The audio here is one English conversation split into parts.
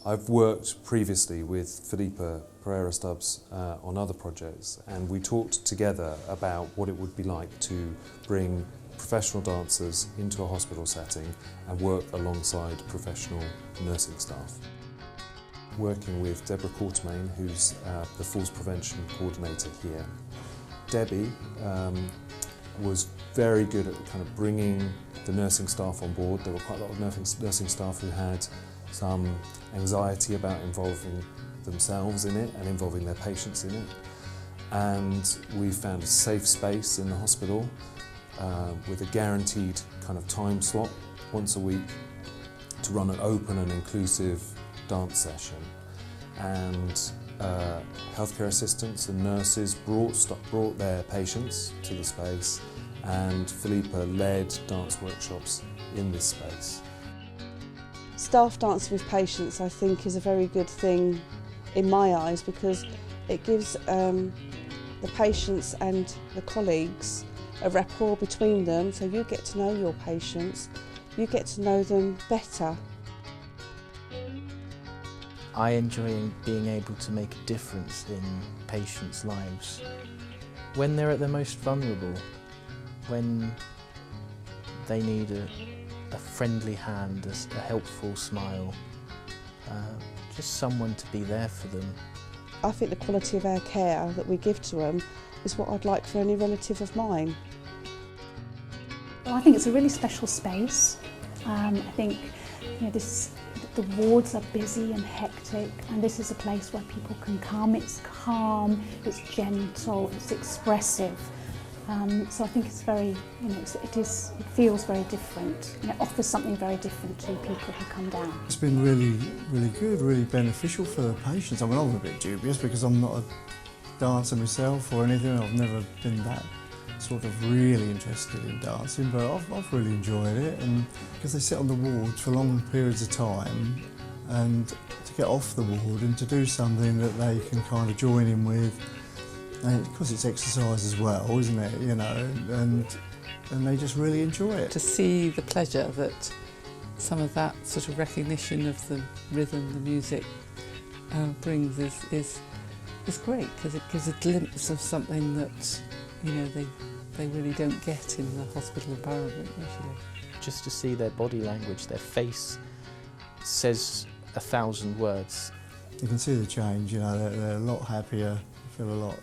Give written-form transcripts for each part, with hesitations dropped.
I've worked previously with Filipa Pereira-Stubbs on other projects, and we talked together about what it would be like to bring professional dancers into a hospital setting and work alongside professional nursing staff. Working with Deborah Quartermain, who's the Falls Prevention Coordinator here. Debbie was very good at kind of bringing the nursing staff on board. There were quite a lot of nursing staff who had some anxiety about involving themselves in it and involving their patients in it. And we found a safe space in the hospital with a guaranteed kind of time slot once a week to run an open and inclusive dance session. And healthcare assistants and nurses brought their patients to the space, and Filipa led dance workshops in this space. Staff dancing with patients, I think, is a very good thing in my eyes, because it gives the patients and the colleagues a rapport between them, so you get to know your patients, you get to know them better. I enjoy being able to make a difference in patients' lives when they're at their most vulnerable, when they need a friendly hand, a helpful smile, just someone to be there for them. I think the quality of our care that we give to them is what I'd like for any relative of mine. Well, I think it's a really special space. I think the wards are busy and hectic, and this is a place where people can come. It's calm, it's gentle, it's expressive. So I think it's very, it feels very different, and it offers something very different to people who come down. It's been really, really good, really beneficial for the patients. I mean, I'm a bit dubious because I'm not a dancer myself or anything. I've never been that sort of really interested in dancing, but I've really enjoyed it, and because they sit on the wards for long periods of time, and to get off the ward and to do something that they can kind of join in with, and because it's exercise as well, isn't it, and they just really enjoy it. To see the pleasure that some of that sort of recognition of the rhythm, the music brings is great, because it gives a glimpse of something that they really don't get in the hospital environment usually. Just to see their body language, their face says 1,000 words. You can see the change, they're a lot happier, feel a lot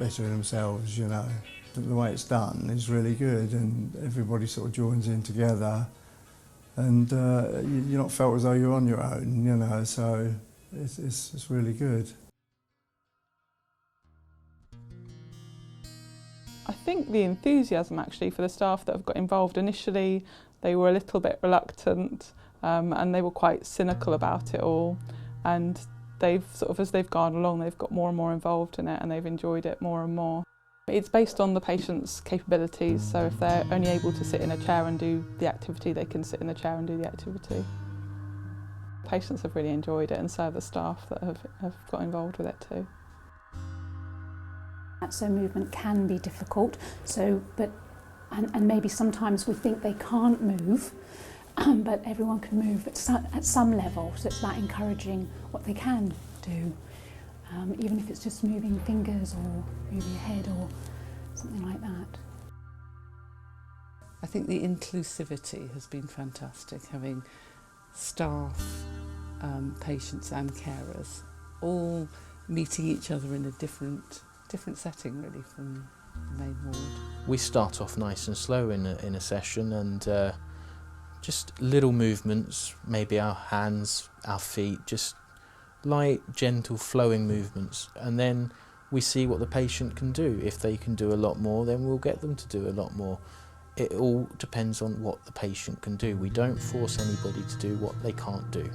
better in themselves, The way it's done is really good, and everybody sort of joins in together, and you're not felt as though you're on your own, so it's really good. I think the enthusiasm actually for the staff that have got involved initially, they were a little bit reluctant and they were quite cynical about it all, and they've as they've gone along, they've got more and more involved in it, and they've enjoyed it more and more. It's based on the patient's capabilities, so if they're only able to sit in a chair and do the activity, they can sit in the chair and do the activity. Patients have really enjoyed it, and so have the staff that have got involved with it too. So movement can be difficult, and maybe sometimes we think they can't move, but everyone can move at some level, so it's about encouraging what they can do, even if it's just moving fingers or moving your head or something like that. I think the inclusivity has been fantastic, having staff, patients and carers all meeting each other in a different setting really from the main ward. We start off nice and slow in a session, and just little movements, maybe our hands, our feet, just light, gentle, flowing movements, and then we see what the patient can do. If they can do a lot more, then we'll get them to do a lot more. It all depends on what the patient can do. We don't force anybody to do what they can't do.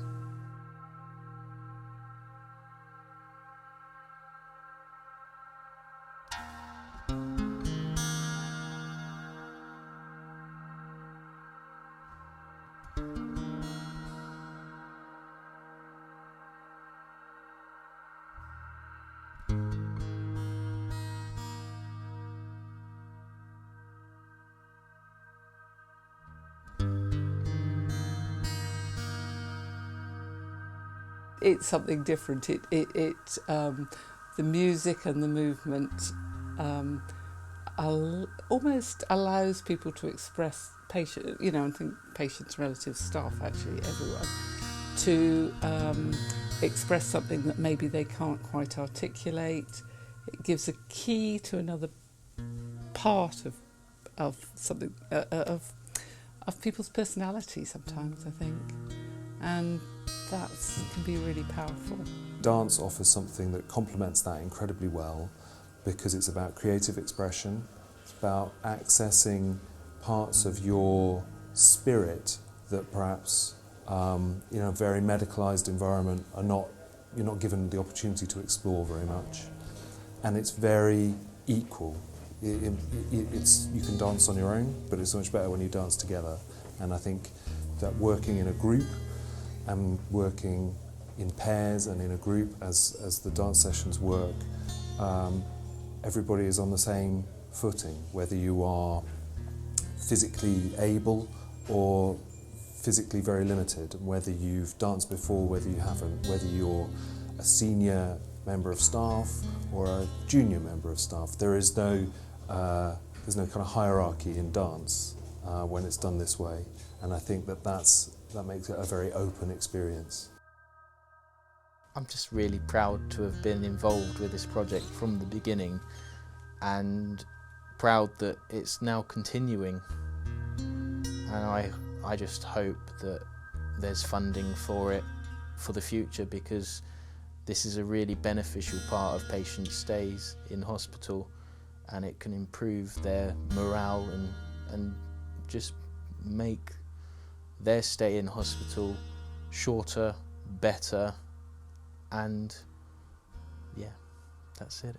It's something different. The music and the movement almost allows people to express patient, you know, I think patients, relatives, staff, actually everyone, to express something that maybe they can't quite articulate. It gives a key to another part of something of people's personality sometimes, I think, and that can be really powerful. Dance offers something that complements that incredibly well, because it's about creative expression. It's about accessing parts of your spirit that perhaps in a very medicalised environment you're not given the opportunity to explore very much. And it's very equal. You can dance on your own, but it's so much better when you dance together. And I think that working in a group and working in pairs and in a group as the dance sessions work, everybody is on the same footing, whether you are physically able or physically very limited, whether you've danced before, whether you haven't, whether you're a senior member of staff or a junior member of staff. There's no kind of hierarchy in dance when it's done this way, and I think that makes it a very open experience. I'm just really proud to have been involved with this project from the beginning, and proud that it's now continuing. And I just hope that there's funding for it for the future, because this is a really beneficial part of patients' stays in hospital, and it can improve their morale and just make their stay in hospital shorter, better, and yeah, that's it.